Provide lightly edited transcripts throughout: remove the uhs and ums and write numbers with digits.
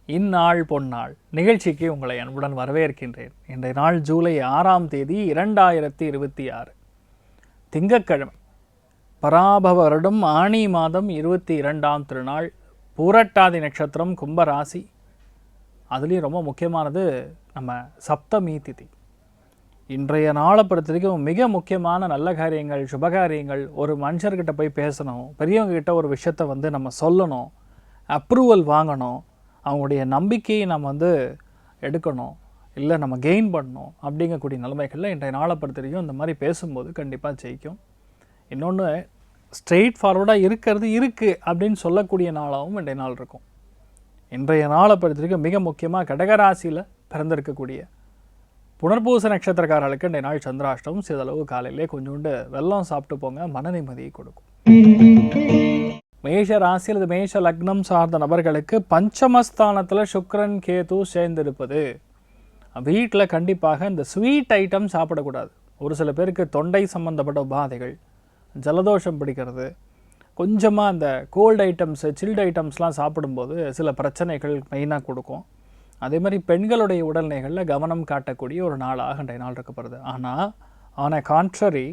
இந்நாள் பொன்னாள் நிகழ்ச்சிக்கு உங்களை அன்புடன் வரவேற்கின்றேன். இன்றைய நாள் ஜூலை 6ஆம் தேதி 2026 திங்கட்கிழமை. பராபவ வருடம் ஆனி மாதம் 22ஆம் திருநாள், பூரட்டாதி நட்சத்திரம், கும்பராசி. அதுலேயும் ரொம்ப முக்கியமானது நம்ம சப்தமி திதி. இன்றைய நாளை பொறுத்த வரைக்கும் மிக முக்கியமான நல்ல காரியங்கள், சுபகாரியங்கள், ஒரு மனுஷர்கிட்ட போய் பேசணும், பெரியவங்க கிட்ட ஒரு விஷயத்தை நம்ம சொல்லணும், அப்ரூவல் வாங்கணும், அவங்களுடைய நம்பிக்கையை நம்ம எடுக்கணும், இல்லை நம்ம கெயின் பண்ணணும் அப்படிங்கக்கூடிய நிலைமைகளில் இன்றைய நாளை பொறுத்த வரைக்கும் இந்த மாதிரி பேசும்போது கண்டிப்பாக ஜெயிக்கும். இன்னொன்று, ஸ்ட்ரெயிட் ஃபார்வர்டாக இருக்குது அப்படின்னு சொல்லக்கூடிய நாளாகவும் இன்றைய நாள் இருக்கும். இன்றைய நாளை பொறுத்த வரைக்கும் மிக முக்கியமாக கடகராசியில் பிறந்திருக்கக்கூடிய புனர்பூச நட்சத்திரக்காரர்களுக்கு இன்றைய நாள் சந்திராஷ்டமம். சிறிதளவு காலையிலே கொஞ்சோண்டு வெல்லம் சாப்பிட்டு போங்க, மன நிம்மதியை கொடுக்கும். மேஷ ராசி அல்லது மேஷ லக்னம் சார்ந்த நபர்களுக்கு பஞ்சமஸ்தானத்தில் சுக்கிரன் கேது சேர்ந்திருப்பது. வீட்டில் கண்டிப்பாக இந்த ஸ்வீட் ஐட்டம் சாப்பிடக்கூடாது. ஒரு சில பேருக்கு தொண்டை சம்பந்தப்பட்ட உபாதைகள், ஜலதோஷம் பிடிக்கிறது, கொஞ்சமாக அந்த கோல்டு ஐட்டம்ஸு, சில்டு ஐட்டம்ஸ்லாம் சாப்பிடும்போது சில பிரச்சனைகள் மெயினாக கொடுக்கும். அதே மாதிரி பெண்களுடைய உடல்நிலைகளில் கவனம் காட்டக்கூடிய ஒரு நாளாக இன்றைய நாள் இருக்கப்படுது. ஆனால் ஆன் அ கான்ட்ரரி,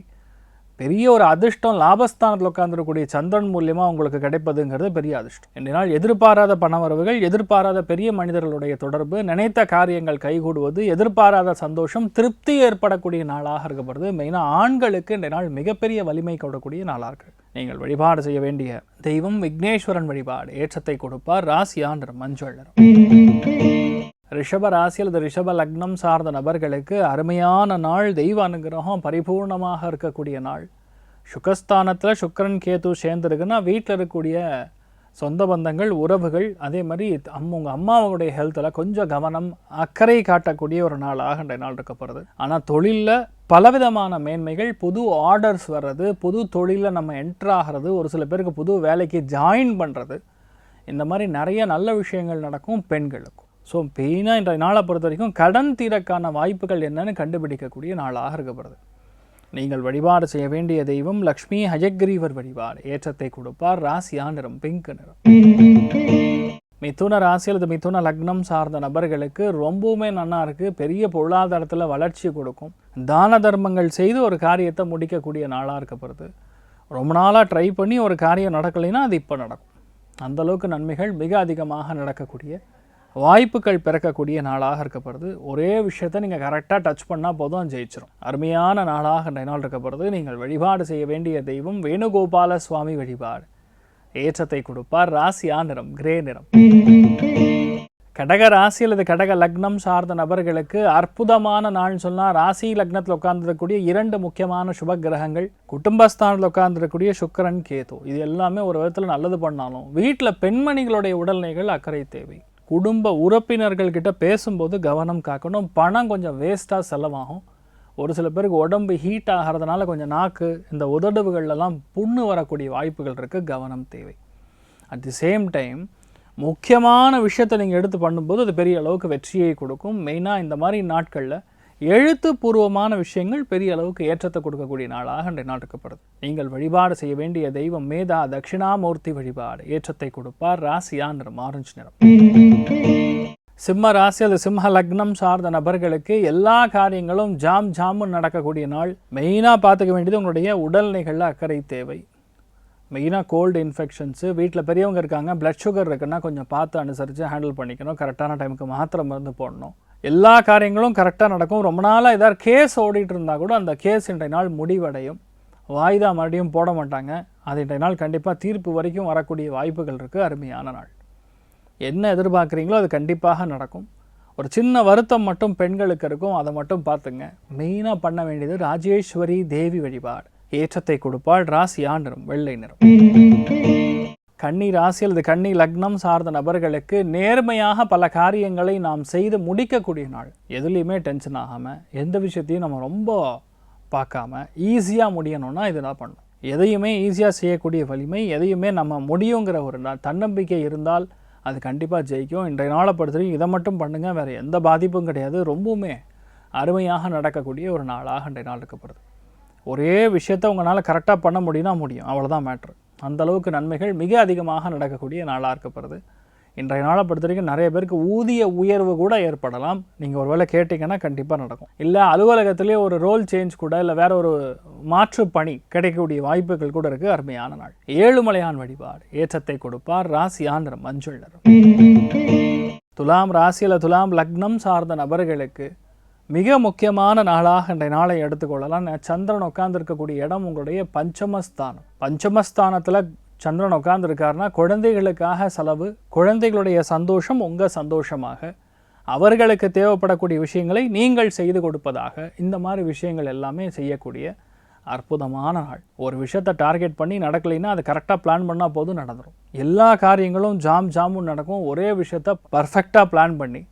பெரிய ஒரு அதிர்ஷ்டம் லாபஸ்தானத்தில் உட்காந்துருக்கக்கூடிய சந்திரன் மூலியமாக உங்களுக்கு கிடைப்பதுங்கிறது பெரிய அதிர்ஷ்டம். இன்றைய நாள் எதிர்பாராத பணவரவுகள், எதிர்பாராத பெரிய மனிதர்களுடைய தொடர்பு, நினைத்த காரியங்கள் கைகூடுவது, எதிர்பாராத சந்தோஷம், திருப்தி ஏற்படக்கூடிய நாளாக இருக்கப்படுது. மெயினாக ஆண்களுக்கு இன்றைய நாள் மிகப்பெரிய வலிமை கொடுக்கக்கூடிய நாளாக இருக்குது. நீங்கள் வழிபாடு செய்ய வேண்டிய தெய்வம் விக்னேஸ்வரன் வழிபாடு. ஏற்றத்தை கொடுப்பார். ராசியான் மஞ்சள் நிறம். ரிஷப ராசி அல்லது ரிஷப லக்னம் சார்ந்த நபர்களுக்கு அருமையான நாள். தெய்வ அனுகிரகம் பரிபூர்ணமாக இருக்கக்கூடிய நாள். சுகஸ்தானத்தில் சுக்கிரன் கேது சேர்ந்துருக்குன்னா வீட்டில் இருக்கக்கூடிய சொந்த பந்தங்கள், உறவுகள், அதே மாதிரி உங்கள் அம்மாவுடைய ஹெல்த்தில் கொஞ்சம் கவனம், அக்கறை காட்டக்கூடிய ஒரு நாளாக இன்றைய நாள் இருக்கப்படுறது. ஆனால் தொழிலில் பலவிதமான மேன்மைகள், புது ஆர்டர்ஸ் வர்றது, புது தொழிலில் நம்ம என்ட்ரு ஆகிறது, ஒரு சில பேருக்கு புது வேலைக்கு ஜாயின் பண்ணுறது, இந்த மாதிரி நிறைய நல்ல விஷயங்கள் நடக்கும் பெண்களுக்கும். ஸோ மெயினாக இன்றைய நாளை பொறுத்த வரைக்கும் கடன் தீரக்கான வாய்ப்புகள் என்னன்னு கண்டுபிடிக்கக்கூடிய நாளாக இருக்கப்படுது. நீங்கள் வழிபாடு செய்ய வேண்டிய தெய்வம் லக்ஷ்மி ஹயக்ரீவர் வழிபாடு. ஏற்றத்தை கொடுப்பார். ராசியான் நிறம் பிங்க் நிறம். மிதுன ராசி அல்லது மிதுன லக்னம் சார்ந்த நபர்களுக்கு ரொம்பவுமே நல்லா இருக்குது. பெரிய பொருளாதாரத்தில் வளர்ச்சி கொடுக்கும். தான தர்மங்கள் செய்து ஒரு காரியத்தை முடிக்கக்கூடிய நாளாக இருக்கப்படுது. ரொம்ப நாளாக ட்ரை பண்ணி ஒரு காரியம் நடக்கலைன்னா அது இப்போ நடக்கும். அந்தளவுக்கு நன்மைகள் மிக அதிகமாக நடக்கக்கூடிய வாய்ப்புகள் பிறக்கக்கூடிய நாளாக இருக்கப்படுது. ஒரே விஷயத்தை நீங்கள் கரெக்டாக டச் பண்ணால் போதும், ஜெயிச்சிடும். அருமையான நாளாக இன்றைய நாள் இருக்கப்படுது. நீங்கள் வழிபாடு செய்ய வேண்டிய தெய்வம் வேணுகோபால சுவாமி வழிபாடு. ஏற்றத்தை கொடுப்பார். ராசியா நிறம் கிரே நிறம். கடக ராசி அல்லது கடக லக்னம் சார்ந்த நபர்களுக்கு அற்புதமான நாள்னு சொன்னால், ராசி லக்னத்தில் உட்கார்ந்துருக்கக்கூடிய 2 முக்கியமான சுப கிரகங்கள், குடும்பஸ்தானத்தில் உட்கார்ந்துருக்கக்கூடிய சுக்கிரன் கேது, இது எல்லாமே ஒரு விதத்தில் நல்லது பண்ணாலும் வீட்டில் பெண்மணிகளுடைய உடல்நிலைகள் அக்கறை தேவை. குடும்ப உறுப்பினர்கள்கிட்ட பேசும்போது கவனம் காக்கணும். பணம் கொஞ்சம் வேஸ்ட்டாக செலவாகும். ஒரு சில பேருக்கு உடம்பு ஹீட் ஆகிறதுனால கொஞ்சம் நாக்கு, இந்த உதடுவுகள்லாம் புண்ணு வரக்கூடிய வாய்ப்புகள் இருக்குது. கவனம் தேவை. அட் தி சேம் டைம் முக்கியமான விஷயத்தை நீங்கள் எடுத்து பண்ணும்போது அது பெரிய அளவுக்கு வெற்றியை கொடுக்கும். மெயினாக இந்த மாதிரி நாட்களில் எழுத்துப்பூர்வமான விஷயங்கள் பெரிய அளவுக்கு ஏற்றத்தை கொடுக்கக்கூடிய நாளாக இன்றைய நாள் இருக்கப்படுது. நீங்கள் வழிபாடு செய்ய வேண்டிய தெய்வம் மேதா தட்சிணாமூர்த்தி வழிபாடு. ஏற்றத்தை கொடுப்பார். ராசியா நிறம் ஆரஞ்சு நிறம். சிம்ம ராசி அல்லது சிம்ம லக்னம் சார்ந்த நபர்களுக்கு எல்லா காரியங்களும் ஜாமுன்னு நடக்கக்கூடிய நாள். மெயினாக பார்த்துக்க வேண்டியது உங்களுடைய உடல்நிலைகளில் அக்கறை தேவை. மெயினாக கோல்டு இன்ஃபெக்ஷன்ஸு, வீட்டில் பெரியவங்க இருக்காங்க, பிளட் சுகர் இருக்குன்னா கொஞ்சம் பார்த்து அனுசரித்து ஹேண்டில் பண்ணிக்கணும். கரெக்டான டைமுக்கு மாத்திரை மருந்து போடணும். எல்லா காரியங்களும் கரெக்டாக நடக்கும். ரொம்ப நாளாக ஏதாவது கேஸ் ஓடிட்டு இருந்தால் கூட அந்த கேஸ் இன்றைய நாள் முடிவடையும். வாய்தா மறுபடியும் போட மாட்டாங்க. அது இன்றைய நாள் கண்டிப்பாக தீர்ப்பு வரைக்கும் வரக்கூடிய வாய்ப்புகள் இருக்குது. அருமையான நாள். என்ன எதிர்பார்க்குறீங்களோ அது கண்டிப்பாக நடக்கும். ஒரு சின்ன வருத்தம் மட்டும் பெண்களுக்கு இருக்கும், அதை மட்டும் பார்த்துங்க. மெயினாக பண்ண வேண்டியது ராஜேஸ்வரி தேவி வழிபாடு. ஏற்றத்தை கொடுப்பாள். ராசியா நிறம் வெள்ளை நிறம். கன்னி ராசி அல்லது கன்னி லக்னம் சார்ந்த நபர்களுக்கு நேர்மையாக பல காரியங்களை நாம் செய்து முடிக்கக்கூடிய நாள். எதுலேயுமே டென்ஷன் ஆகாமல், எந்த விஷயத்தையும் நம்ம ரொம்ப பார்க்காம ஈஸியாக முடியணும்னா இதுதான் பண்ணணும். எதையுமே ஈஸியாக செய்யக்கூடிய வலிமை, எதையுமே நம்ம முடியுங்கிற ஒரு தன்னம்பிக்கை இருந்தால் அது கண்டிப்பாக ஜெயிக்கும். இன்றைய நாளை பொறுத்தவரைக்கும் இதை மட்டும் பண்ணுங்கள், வேறு எந்த பாதிப்பும் கிடையாது. ரொம்பவுமே அருமையாக நடக்கக்கூடிய ஒரு நாளாக இன்றைய நாள் இருக்கப்படுது. ஒரே விஷயத்தை உங்களால் கரெக்டாக பண்ண முடியும்னா முடியும், அவ்வளோதான் மேட்ரு. அந்தளவுக்கு நன்மைகள் மிக அதிகமாக நடக்கக்கூடிய நாளாக இருக்கப்படுது. இன்றைய நாளை பொறுத்த வரைக்கும் நிறைய பேருக்கு ஊதிய உயர்வு கூட ஏற்படலாம். நீங்கள் ஒரு வேளை கேட்டிங்கன்னா கண்டிப்பாக நடக்கும். இல்லை அலுவலகத்திலே ஒரு ரோல் சேஞ்ச் கூட, இல்லை வேற ஒரு மாற்று பணி கிடைக்கக்கூடிய வாய்ப்புகள் கூட இருக்குது. அருமையான நாள். ஏழுமலையான் வழிபாடு ஏற்றத்தை கொடுப்பார். ராசியான் நிறம் மஞ்சள் நிறம். துலாம் ராசியில் துலாம் லக்னம் சார்ந்த நபர்களுக்கு மிக முக்கியமான நாளாக இன்றைய நாளை எடுத்துக்கொள்ளலாம். சந்திரன் உட்கார்ந்துருக்கக்கூடிய இடம் உங்களுடைய பஞ்சமஸ்தானம். பஞ்சமஸ்தானத்தில் சந்திரன் உட்கார்ந்துருக்காருன்னா குழந்தைகளுக்காக செலவு, குழந்தைகளுடைய சந்தோஷம் உங்கள் சந்தோஷமாக, அவர்களுக்கு தேவைப்படக்கூடிய விஷயங்களை நீங்கள் செய்து கொடுப்பதாக, இந்த மாதிரி விஷயங்கள் எல்லாமே செய்யக்கூடிய அற்புதமான நாள். ஒரு விஷயத்தை டார்கெட் பண்ணி நடக்கலைன்னா அது கரெக்டாக பிளான் பண்ணால் போதும், நடந்துடும். எல்லா காரியங்களும் ஜாமுன்னு நடக்கும். ஒரே விஷயத்தை பர்ஃபெக்டாக பிளான் பண்ணி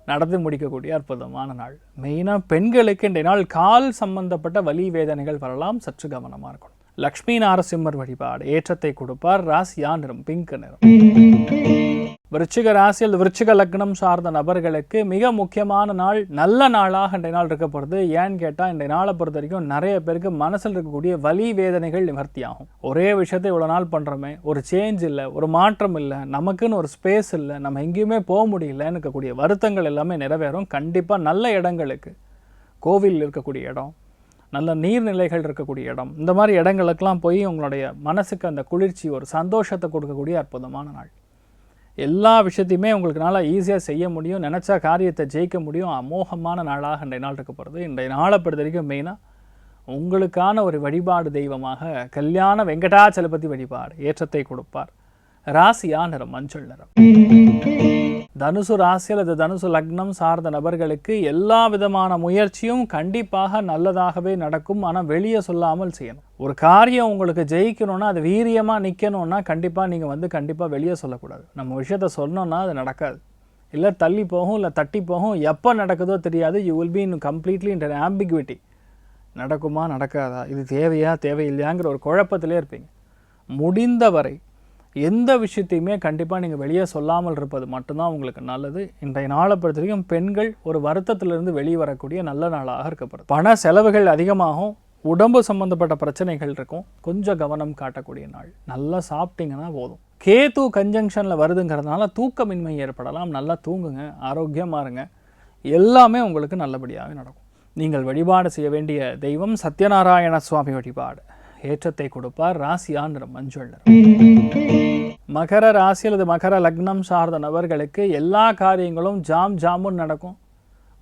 நடந்து முடிக்கக்கூடிய அற்புதமான நாள். மெயினாக பெண்களுக்கு இன்றைய நாள் கால் சம்பந்தப்பட்ட வலி வேதனைகள் வரலாம், சற்று கவனமாக இருக்கணும். லக்ஷ்மி நாரசிம்மர் வழிபாடு ஏற்றத்தை கொடுப்பார். ராசியா நிறம் பிங்க் நிறம். விருச்சிக ராசியில் விருச்சிக லக்னம் சார்ந்த நபர்களுக்கு மிக முக்கியமான நாள், நல்ல நாளாக இன்றைய நாள் இருக்கப்படுது. ஏன்னு கேட்டால் இன்றைய நாளை பொறுத்த வரைக்கும் நிறைய பேருக்கு மனசில் இருக்கக்கூடிய வலி வேதனைகள் நிவர்த்தி ஆகும். ஒரே விஷயத்தை இவ்வளோ நாள் பண்ணுறோமே, ஒரு சேஞ்ச் இல்லை, ஒரு மாற்றம் இல்லை, நமக்குன்னு ஒரு ஸ்பேஸ் இல்லை, நம்ம எங்கேயுமே போக முடியலன்னு இருக்கக்கூடிய வருத்தங்கள் எல்லாமே நிறைவேறும். கண்டிப்பாக நல்ல இடங்களுக்கு, கோவில் இருக்கக்கூடிய இடம், நல்ல நீர்நிலைகள் இருக்கக்கூடிய இடம், இந்த மாதிரி இடங்களுக்கெல்லாம் போய் உங்களுடைய மனசுக்கு அந்த குளிர்ச்சி, ஒரு சந்தோஷத்தை கொடுக்கக்கூடிய அற்புதமான நாள். எல்லா விஷயத்தையுமே உங்களுக்கு நாளாக ஈஸியாக செய்ய முடியும், நினச்சா காரியத்தை ஜெயிக்க முடியும். அமோகமான நாளாக இன்றைய நாள் இருக்கப்படுது. இன்றைய நாளை பொறுத்த வரைக்கும் மெயினாக உங்களுக்கான ஒரு வழிபாடு தெய்வமாக கல்யாண வெங்கடாச்சலபதி வழிபாடு ஏற்றத்தை கொடுப்பார். ராசியா நிறம் மஞ்சள் நிறம். தனுசு ராசி அல்லது தனுசு லக்னம் சார்ந்த நபர்களுக்கு எல்லா விதமான முயற்சியும் கண்டிப்பாக நல்லதாகவே நடக்கும். ஆனால் வெளியே சொல்லாமல் செய்யணும். ஒரு காரியம் உங்களுக்கு ஜெயிக்கணும்னா, அது வீரியமாக நிற்கணும்னா கண்டிப்பாக நீங்கள் கண்டிப்பாக வெளியே சொல்லக்கூடாது. நம்ம விஷயத்த சொன்னோன்னா அது நடக்காது, இல்லை தள்ளி போகும், இல்லை தட்டி போகும். எப்போ நடக்குதோ தெரியாது. You will be in completely in ஆம்பிகுவிட்டி. நடக்குமா நடக்காதா, இது தேவையா தேவையில்லையாங்கிற ஒரு குழப்பத்திலே இருப்பீங்க. முடிந்தவரை எந்த விஷயத்தையுமே கண்டிப்பாக நீங்கள் வெளியே சொல்லாமல் இருப்பது மட்டும்தான் உங்களுக்கு நல்லது. இன்றைய நாளை பொறுத்த வரைக்கும் பெண்கள் ஒரு வருத்தத்திலிருந்து வெளியே வரக்கூடிய நல்ல நாளாக இருக்கப்படுது. பண செலவுகள் அதிகமாகும், உடம்பு சம்மந்தப்பட்ட பிரச்சனைகள் இருக்கும், கொஞ்சம் கவனம் காட்டக்கூடிய நாள். நல்லா சாப்பிட்டீங்கன்னா போதும். கேது கன்ஜங்ஷனில் வருதுங்கிறதுனால தூக்கமின்மை ஏற்படலாம். நல்லா தூங்குங்க, ஆரோக்கியமாக இருங்க, எல்லாமே உங்களுக்கு நல்லபடியாக நடக்கும். நீங்கள் வழிபாடு செய்ய வேண்டிய தெய்வம் சத்யநாராயண சுவாமி வழிபாடு ஏற்றத்தை கொடுப்பார். ராசியா நிறம் மஞ்சள் நிறம். மகர ராசி அல்லது மகர லக்னம் சார்ந்த நபர்களுக்கு எல்லா காரியங்களும் ஜாமுன்னு நடக்கும்.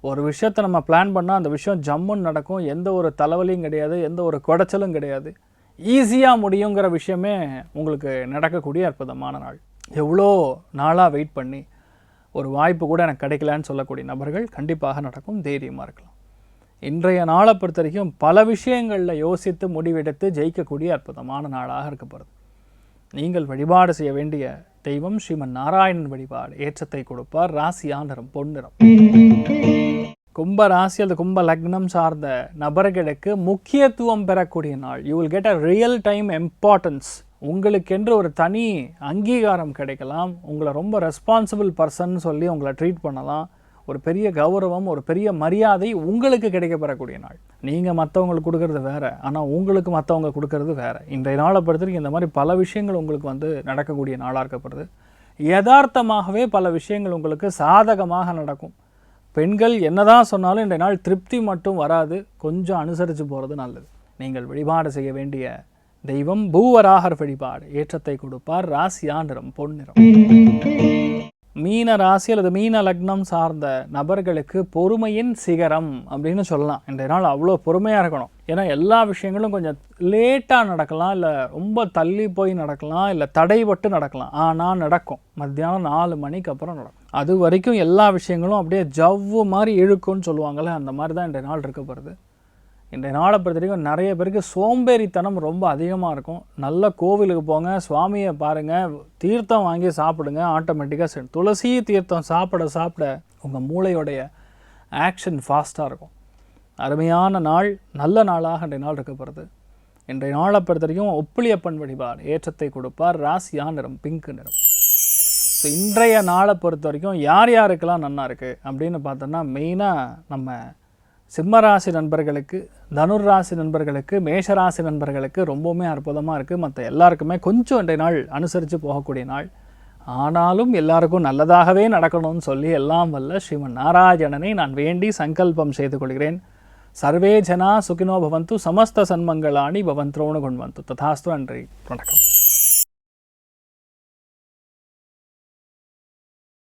ஒரு விஷயத்தை நம்ம பிளான் பண்ணால் அந்த விஷயம் ஜம்முன்னு நடக்கும். எந்த ஒரு தலைவலியும் கிடையாது, எந்த ஒரு குடைச்சலும் கிடையாது. ஈஸியாக முடியுங்கிற விஷயமே உங்களுக்கு நடக்கக்கூடிய அற்புதமான நாள். எவ்வளோ நாளாக வெயிட் பண்ணி ஒரு வாய்ப்பு கூட எனக்கு கிடைக்கலான்னு சொல்லக்கூடிய நபர்கள் கண்டிப்பாக நடக்கும். தைரியமாக இருக்கலாம். இன்றைய நாளை பொறுத்த வரைக்கும் பல விஷயங்களில் யோசித்து முடிவெடுத்து ஜெயிக்கக்கூடிய அற்புதமான நாளாக இருக்கப்படுது. நீங்கள் வழிபாடு செய்ய வேண்டிய தெய்வம் ஸ்ரீமன் நாராயணன் வழிபாடு ஏற்றத்தை கொடுப்பார். ராசியா நிறம் பொன்னிறம். கும்ப ராசி அல்லது கும்ப லக்னம் சார்ந்த நபர்களுக்கு முக்கியத்துவம் பெறக்கூடிய நாள். You will get a real time importance. உங்களுக்கென்று ஒரு தனி அங்கீகாரம் கிடைக்கலாம். உங்களை ரொம்ப ரெஸ்பான்சிபிள் பர்சன் சொல்லி உங்களை ட்ரீட் பண்ணலாம். ஒரு பெரிய கௌரவம், ஒரு பெரிய மரியாதை உங்களுக்கு கிடைக்கப்பெறக்கூடிய நாள். நீங்கள் மற்றவங்களுக்கு கொடுக்கறது வேறு, ஆனால் உங்களுக்கு மற்றவங்க கொடுக்கறது வேறு. இன்றைய நாளை பொறுத்த வரைக்கும் இந்த மாதிரி பல விஷயங்கள் உங்களுக்கு நடக்கக்கூடிய நாளாக இருக்கப்படுது. யதார்த்தமாகவே பல விஷயங்கள் உங்களுக்கு சாதகமாக நடக்கும். பெண்கள் என்னதான் சொன்னாலும் இன்றைய நாள் திருப்தி மட்டும் வராது. கொஞ்சம் அனுசரித்து போகிறது நல்லது. நீங்கள் வழிபாடு செய்ய வேண்டிய தெய்வம் பூவராகர் வழிபாடு ஏற்றத்தை கொடுப்பார். ராசியா நிறம் பொன்னிறம். மீன ராசி அல்லது மீன லக்னம் சார்ந்த நபர்களுக்கு பொறுமையின் சிகரம் அப்படின்னு சொல்லலாம். இன்றைய நாள் அவ்வளோ பொறுமையாக இருக்கணும். ஏன்னா எல்லா விஷயங்களும் கொஞ்சம் லேட்டாக நடக்கலாம், இல்லை ரொம்ப தள்ளி போய் நடக்கலாம், இல்லை தடைபட்டு நடக்கலாம். ஆனால் நடக்கும். மத்தியானம் 4 மணிக்கு அப்புறம் நடக்கும். அது வரைக்கும் எல்லா விஷயங்களும் அப்படியே ஜவ்வு மாதிரி இழுக்கும்னு சொல்லுவாங்கள்ல, அந்த மாதிரி தான் இன்றைய நாள் இருக்கப்படுது. இன்றைய நாளை பொறுத்த வரைக்கும் நிறைய பேருக்கு சோம்பேறித்தனம் ரொம்ப அதிகமாக இருக்கும். நல்ல கோவிலுக்கு போங்க, சுவாமியை பாருங்கள், தீர்த்தம் வாங்கி சாப்பிடுங்க. ஆட்டோமேட்டிக்காக துளசி தீர்த்தம் சாப்பிட சாப்பிட உங்கள் மூளையோடைய ஆக்ஷன் ஃபாஸ்ட்டாக இருக்கும். அருமையான நாள், நல்ல நாளாக இன்றைய நாள் இருக்கப்படுது. இன்றைய நாளை பொறுத்த வரைக்கும் ஒப்புளியப்பன் வழிபாடு ஏற்றத்தை கொடுப்பார். ராசியா நிறம் பிங்க் நிறம். ஸோ இன்றைய நாளை பொறுத்த வரைக்கும் யார் யாருக்கெல்லாம் நல்லா இருக்குது அப்படின்னு பார்த்தோன்னா, மெயினாக நம்ம சிம்மராசி நண்பர்களுக்கு, தனுர் ராசி நண்பர்களுக்கு, மேஷராசி நண்பர்களுக்கு ரொம்பவுமே அற்புதமாக இருக்குது. மற்ற எல்லாருக்குமே கொஞ்சம் இன்றைய நாள் அனுசரித்து போகக்கூடிய நாள். ஆனாலும் எல்லாருக்கும் நல்லதாகவே நடக்கணும்னு சொல்லி எல்லாம் வல்ல ஸ்ரீமன் நாராயணனை நான் வேண்டி சங்கல்பம் செய்து கொள்கிறேன். சர்வே ஜனா சுகினோ பவந்து, சமஸ்த சன்மங்களாணி பவந்த்ரோணு கொண்வந்து. ததாஸ்து. நன்றி, வணக்கம்.